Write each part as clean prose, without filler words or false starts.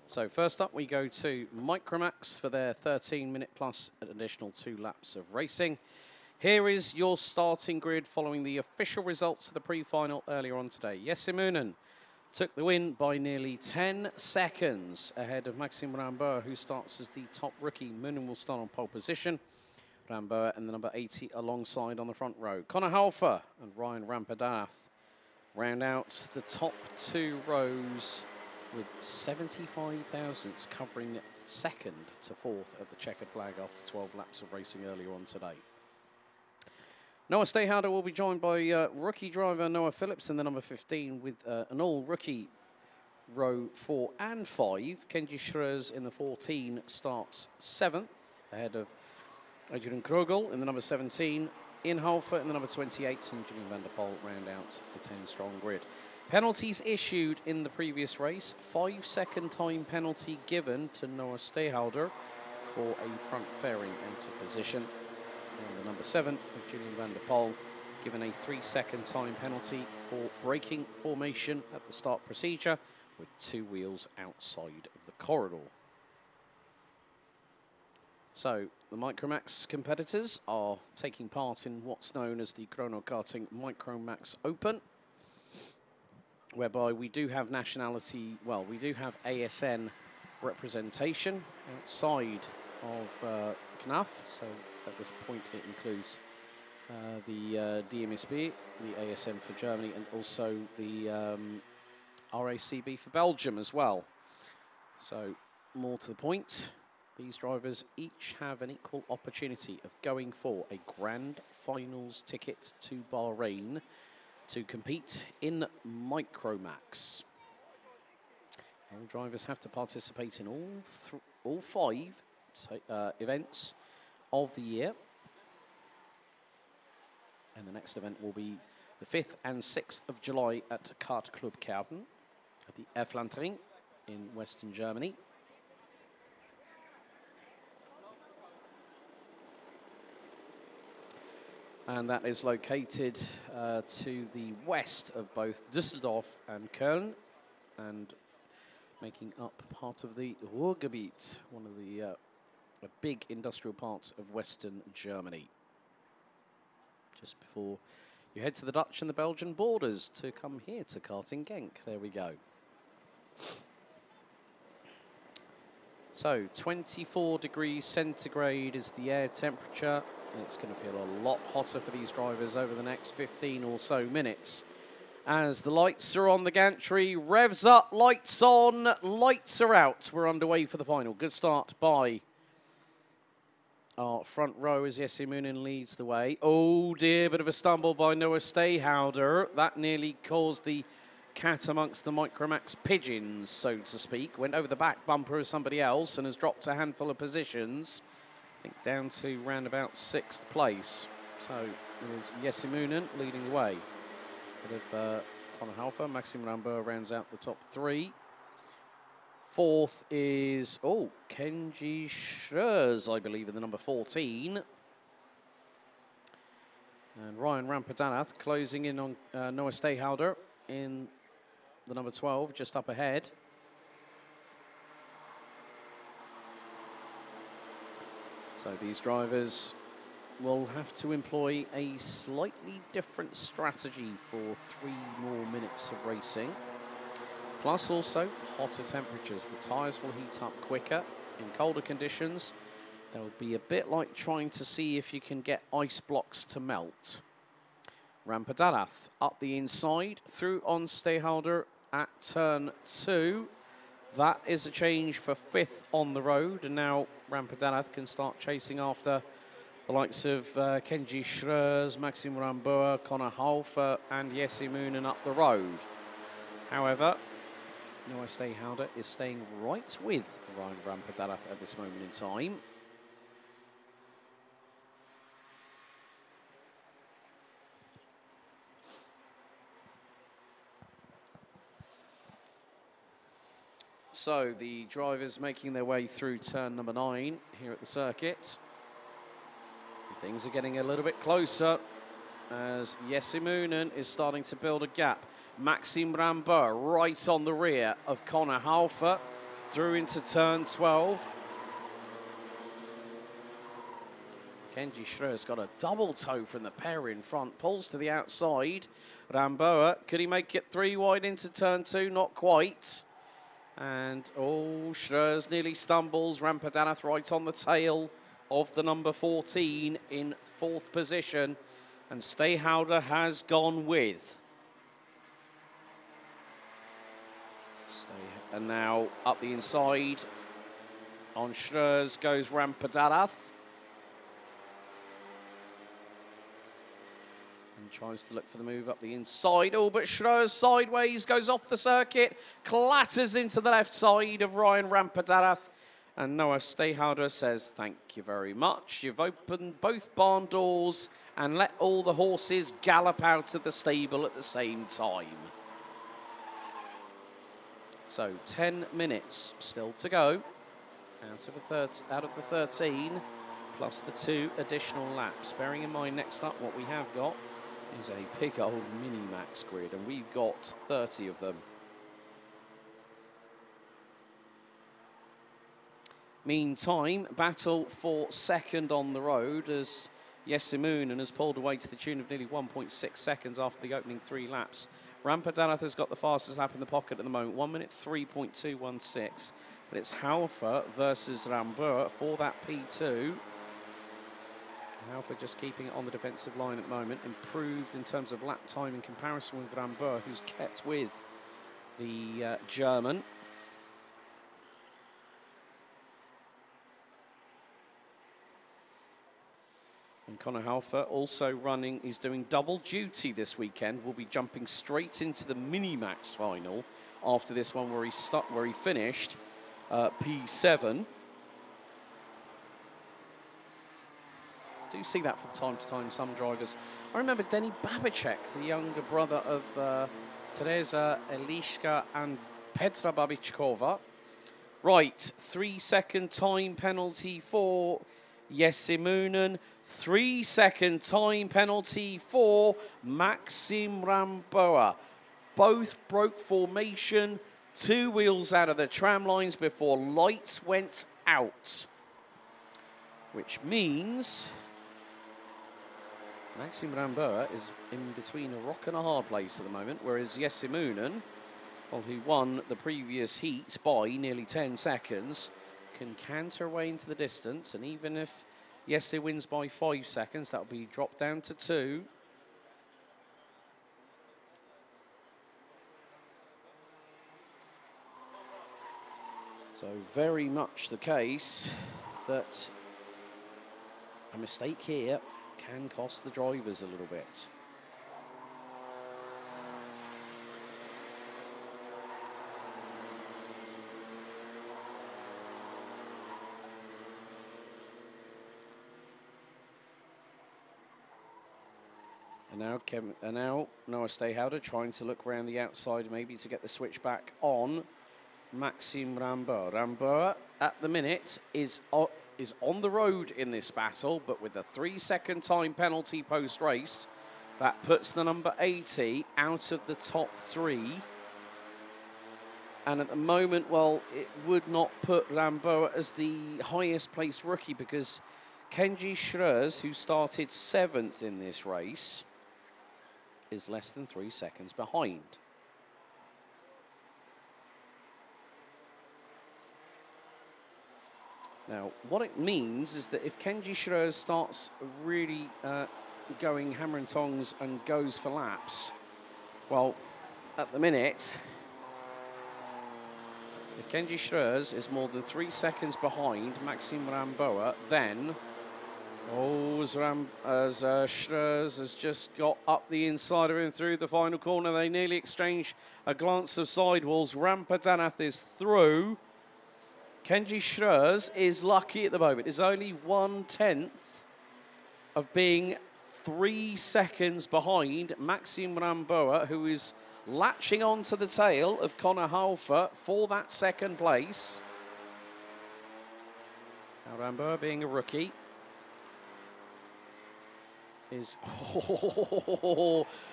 So first up, we go to Micromax for their 13-minute plus an additional 2 laps of racing. Here is your starting grid following the official results of the pre-final earlier on today. Jesse Moonen took the win by nearly 10 seconds ahead of Maxime Ramboer, who starts as the top rookie. Moonen will start on pole position. Ramboer and the number 80 alongside on the front row. Connor Halfer and Ryan Rampadarath round out the top 2 rows with 75 thousandths covering 2nd to 4th at the checkered flag after 12 laps of racing earlier on today. Noah Stayhouder will be joined by rookie driver Noah Phillips in the number 15 with an all-rookie row 4 and 5. Kenji Schreurs in the 14 starts 7th ahead of Adrian Krogel in the number 17. Ian Halfer in the number 28 and Julian van der Poel round out the 10-strong grid. Penalties issued in the previous race. 5-second time penalty given to Noah Stayhouder for a front fairing out of position. And the number 7 of Julian van der Poel given a 3-second time penalty for breaking formation at the start procedure with 2 wheels outside of the corridor. So the Micromax competitors are taking part in what's known as the Chrono Karting Micromax Open, whereby we do have nationality, well, we do have ASN representation outside of CNAF. So at this point it includes the DMSB, the ASN for Germany, and also the RACB for Belgium as well. So more to the point, these drivers each have an equal opportunity of going for a grand finals ticket to Bahrain to compete in Micromax. All drivers have to participate in all 5 events of the year. And the next event will be the 5th and 6th of July at Kart Club Kerpen at the Erflandring in Western Germany. And that is located to the west of both Düsseldorf and Köln, and making up part of the Ruhrgebiet, one of the big industrial parts of Western Germany. Just before you head to the Dutch and the Belgian borders to come here to karting Genk. There we go. So 24 degrees centigrade is the air temperature. It's going to feel a lot hotter for these drivers over the next 15 or so minutes. As the lights are on the gantry, revs up, lights on, lights are out. We're underway for the final. Good start by our front row as Jesse Moonen leads the way. Oh dear, bit of a stumble by Noah Stayhouder. That nearly caused the cat amongst the Micromax pigeons, so to speak. Went over the back bumper of somebody else and has dropped a handful of positions. I think down to round about 6th place. So it is Jesse Moonen leading the way. Bit of Connor Halfer, Maxime Ramboer rounds out the top 3. 4th is, Kenji Schreurs, I believe, in the number 14. And Ryan Rampadarath closing in on Noah Stayhouder in the number 12, just up ahead. So these drivers will have to employ a slightly different strategy for 3 more minutes of racing. Plus also hotter temperatures. The tyres will heat up quicker in colder conditions. They'll be a bit like trying to see if you can get ice blocks to melt. Rampadarath up the inside, through on Stayhouder at turn 2. That is a change for 5th on the road, and now Rampadarath can start chasing after the likes of Kenji Schreurs, Maxime Ramboer, Connor Halfer, and Jesse Moonen up the road. However, Noah Stayhouder is staying right with Ryan Rampadarath at this moment in time. So the drivers making their way through turn number 9 here at the circuit. Things are getting a little bit closer as Jesse Moonen is starting to build a gap. Maxime Ramboer right on the rear of Connor Halfer. through into turn 12. Kenji Schroer's got a double toe from the pair in front, pulls to the outside. Ramboa, could he make it 3 wide into turn 2? Not quite. And, oh, Schroers nearly stumbles. Rampadanath right on the tail of the number 14 in 4th position. And Stayhouder has gone with. And now up the inside on Schroers goes Rampadanath. And tries to look for the move up the inside. Oh, but Schroers sideways, goes off the circuit, clatters into the left side of Ryan Rampadanath. And Noah Stayhouder says, thank you very much. You've opened both barn doors and let all the horses gallop out of the stable at the same time. So 10 minutes still to go out of the 13, plus the 2 additional laps. Bearing in mind, next up, what we have got is a big old mini-max grid, and we've got 30 of them. Meantime, battle for second on the road as Yesimunen has pulled away to the tune of nearly 1.6 seconds after the opening 3 laps. Rampadanath has got the fastest lap in the pocket at the moment, 1 minute 3.216. But it's Haufer versus Ramboa for that P2. Haufer just keeping it on the defensive line at the moment. Improved in terms of lap time in comparison with Ramboa, who's kept with the German. And Conor Haufer also running, he's doing double duty this weekend. Will be jumping straight into the mini-max final after this one where he finished P7. Do see that from time to time, some drivers. I remember Denny Babicek, the younger brother of Teresa Eliška and Petra Babičková. Right, 3-second time penalty for Yesimunen. 3-second time penalty for Maxim Ramboa. Both broke formation, 2 wheels out of the tram lines before lights went out. Which means Maxim Ramboa is in between a rock and a hard place at the moment, whereas Yesimunen, well, who won the previous heat by nearly 10 seconds, can canter away into the distance, and even if Yesi wins by 5 seconds, that'll be dropped down to 2. So very much the case that a mistake here can cost the drivers a little bit. And now Noah Stayhouder trying to look around the outside maybe to get the switch back on Maxim Ramboa. Ramboa at the minute is on the road in this battle, but with a 3-second time penalty post-race, that puts the number 80 out of the top 3. And at the moment, well, it would not put Ramboa as the highest placed rookie because Kenji Schroers, who started 7th in this race, is less than 3 seconds behind. Now, what it means is that if Kenji Schroers starts really going hammer and tongs and goes for laps, well, at the minute, if Kenji Schroers is more than 3 seconds behind Maxim Ramboa, then as Schroers has just got up the inside of him through the final corner, they nearly exchange a glance of sidewalls. Rampadanath is through. Kenji Schroers is lucky at the moment. It's only 1/10 of being 3 seconds behind Maxim Ramboa, who is latching onto the tail of Conor Haufer for that 2nd place. Now Ramboa being a rookie. is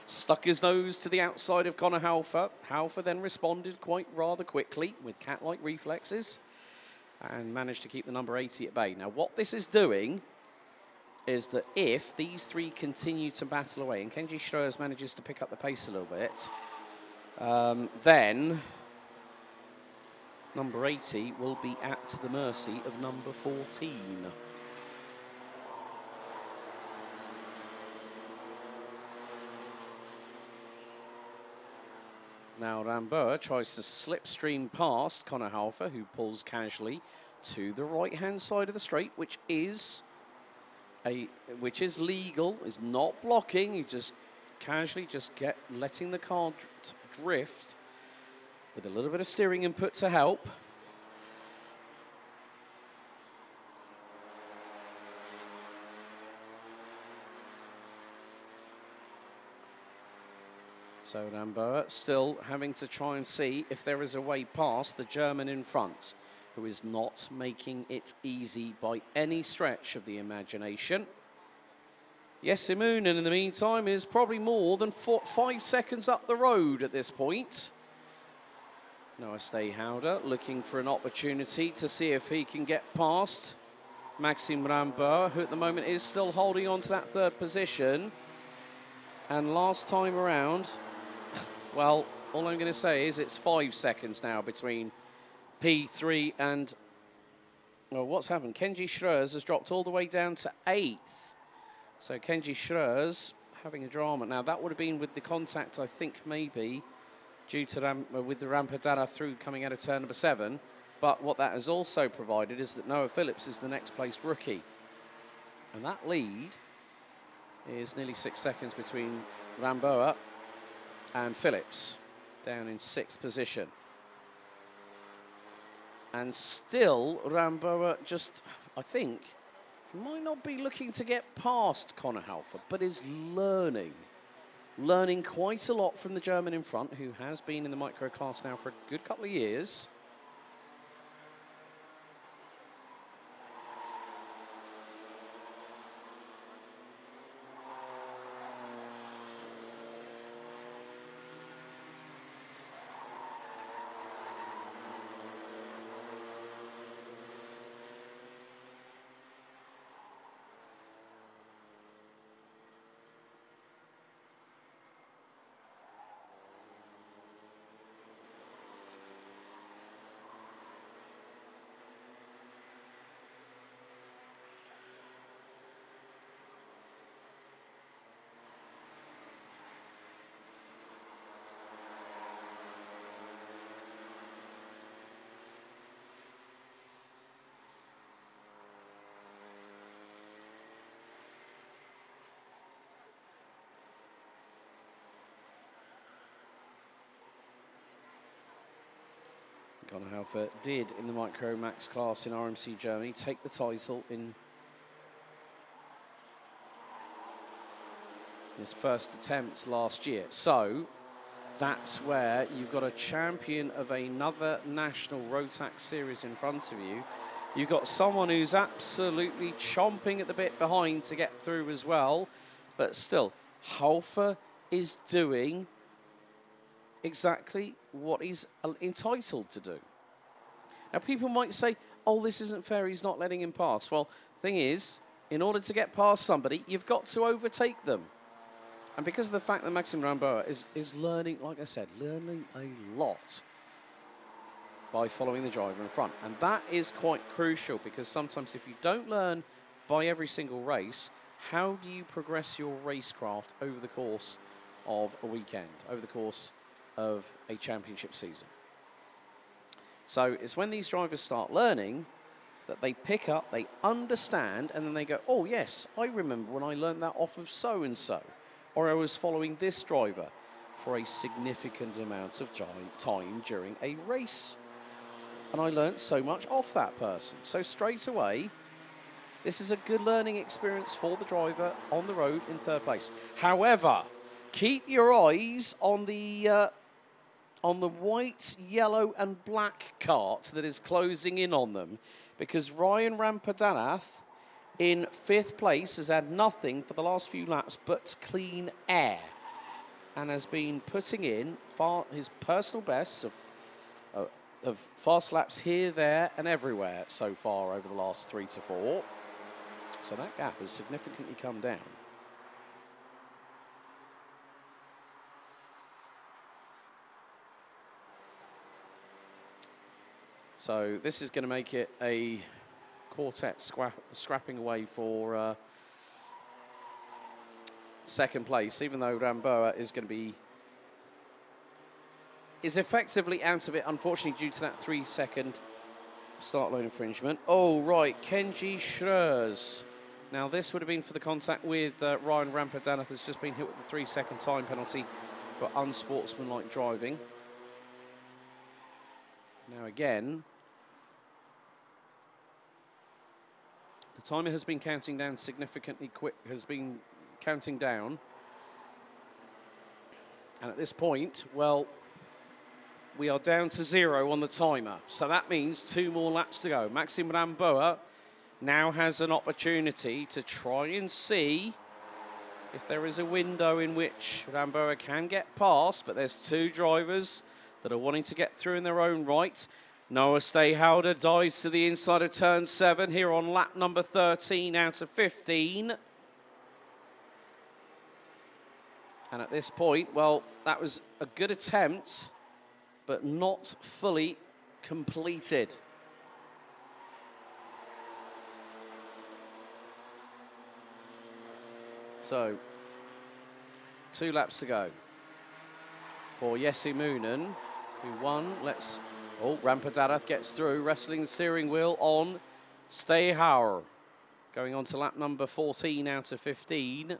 stuck his nose to the outside of Conor Halfer. Halfer then responded quite rather quickly with cat-like reflexes and managed to keep the number 80 at bay. Now, what this is doing is that if these three continue to battle away and Kenji Schroers manages to pick up the pace a little bit, then number 80 will be at the mercy of number 14. Now Ramboa tries to slipstream past Conor Halfer, who pulls casually to the right-hand side of the straight, which is legal, is not blocking. You just casually letting the car drift with a little bit of steering input to help. So Ramboa still having to try and see if there is a way past the German in front, who is not making it easy by any stretch of the imagination. Yes, Imoonen, in the meantime, is probably more than 5 seconds up the road at this point. Noah Stayhouder looking for an opportunity to see if he can get past Maxime Ramboa, who at the moment is still holding on to that third position. And last time around, well, all I'm going to say is it's 5 seconds now between P3 and, well, what's happened? Kenji Schroers has dropped all the way down to 8th. So Kenji Schroers having a drama. Now, that would have been with the contact, I think, maybe, due to with the Rampadana through coming out of turn number 7. But what that has also provided is that Noah Phillips is the next place rookie. And that lead is nearly 6 seconds between Ramboa and Phillips, down in 6th position. And still, Ramboa just, I think, might not be looking to get past Conor Halfer, but is learning quite a lot from the German in front, who has been in the micro class now for a good couple of years. Conor Halfer did, in the Micro Max class in RMC Germany, take the title in his first attempt last year. So that's where you've got a champion of another national Rotax series in front of you. You've got someone who's absolutely chomping at the bit behind to get through as well. But still, Halfer is doing exactly what he's entitled to do. Now, people might say, oh, this isn't fair, he's not letting him pass. Well, thing is, in order to get past somebody, you've got to overtake them. And because of the fact that Maxime Ramboa is learning, like I said, learning a lot by following the driver in front. And that is quite crucial, because sometimes if you don't learn by every single race, how do you progress your racecraft over the course of a weekend, over the course of a championship season? So it's when these drivers start learning that they pick up, they understand, and then they go, oh yes, I remember when I learned that off of so-and-so, or I was following this driver for a significant amount of time during a race, and I learned so much off that person. So straight away, this is a good learning experience for the driver on the road in third place. However, keep your eyes on the white, yellow and black cart that is closing in on them, because Ryan Rampadanath in 5th place, has had nothing for the last few laps but clean air, and has been putting in his personal bests of fast laps here, there, and everywhere so far over the last 3 to 4. So that gap has significantly come down. So this is going to make it a quartet scrapping away for second place, even though Ramboa is going to be effectively out of it, unfortunately, due to that 3-second start line infringement. Oh, right, Kenji Schreurs. Now, this would have been for the contact with Ryan Rampadanath, has just been hit with the 3-second time penalty for unsportsmanlike driving. Now, again, the timer has been counting down significantly quick, has been counting down. And at this point, well, we are down to 0 on the timer. So that means 2 more laps to go. Maxime Ramboa now has an opportunity to try and see if there is a window in which Ramboa can get past, but there's 2 drivers that are wanting to get through in their own right. Noah Stayhouder dives to the inside of turn 7 here on lap number 13 out of 15. And at this point, well, that was a good attempt, but not fully completed. So, 2 laps to go for Jesse Moonen, who won. Oh, Rampadarath gets through, wrestling the steering wheel on Stayhauer. Going on to lap number 14 out of 15.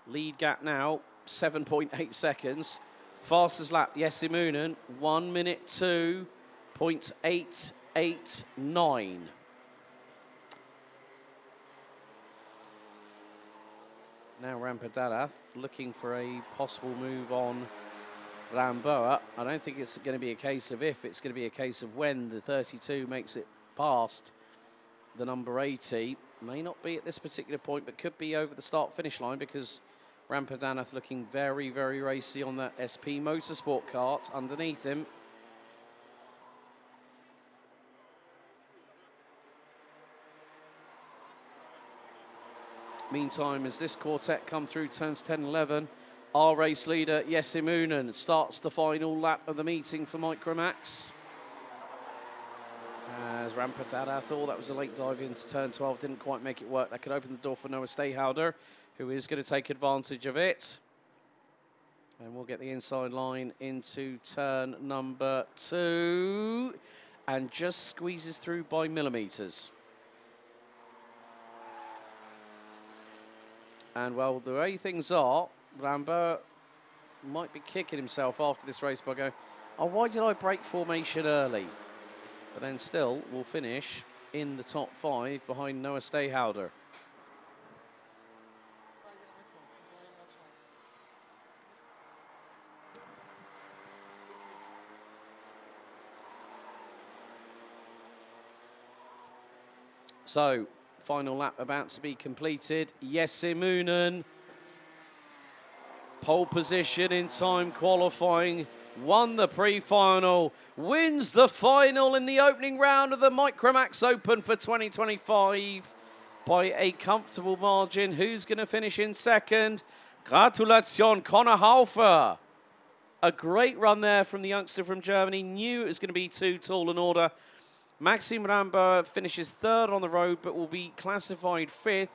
Lead gap now, 7.8 seconds. Fastest lap, Jesse Moonen, 1 minute 2.889. Now Rampadarath looking for a possible move on Ramboa. I don't think it's going to be a case of if, it's going to be a case of when the 32 makes it past the number 80. May not be at this particular point, but could be over the start-finish line, because Rampadanath looking very, very racy on that SP Motorsport kart underneath him. Meantime, as this quartet come through turns 10 and 11, our race leader, Jesse Moonen, starts the final lap of the meeting for Micromax. As Rampadarath thought that was a late dive into turn 12, didn't quite make it work. That could open the door for Noah Stayhouder, who is going to take advantage of it. And we'll get the inside line into turn number 2, and just squeezes through by millimetres. And well, the way things are, Rambo might be kicking himself after this race by going, oh, why did I break formation early? But then still will finish in the top 5 behind Noah Stayhouder. So, final lap about to be completed. Jesse Moonen, pole position in time qualifying, won the pre-final, wins the final in the opening round of the Micromax Open for 2025 by a comfortable margin. Who's going to finish in second? Gratulation, Conor Haufer. A great run there from the youngster from Germany. Knew it was going to be too tall an order. Maxime Ramboa finishes 3rd on the road, but will be classified 5th.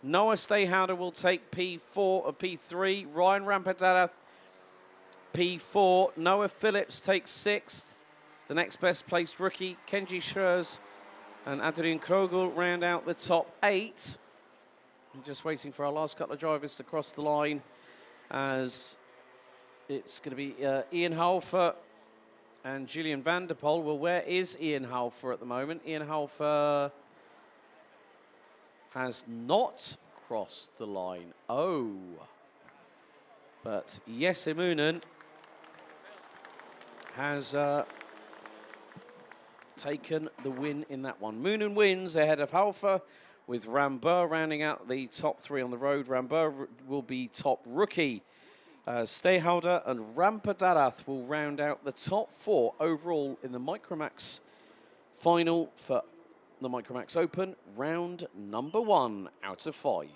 Noah Stayhouder will take P4 or P3. Ryan Rampadarath, P4. Noah Phillips takes 6th. The next best placed rookie, Kenji Schreurs and Adrian Krogel, round out the top 8. We're just waiting for our last couple of drivers to cross the line, as it's going to be Ian Halfer and Julian van der Poel. Well, where is Ian Halfer at the moment? Ian Halfer has not crossed the line. Oh. But Jesse Moonen has taken the win in that one. Moonen wins ahead of Halfer, with Rambur rounding out the top 3 on the road. Rambur will be top rookie. Stayholder and Rampadarath will round out the top 4 overall in the Micromax final for the Micromax Open, round number 1 out of 5.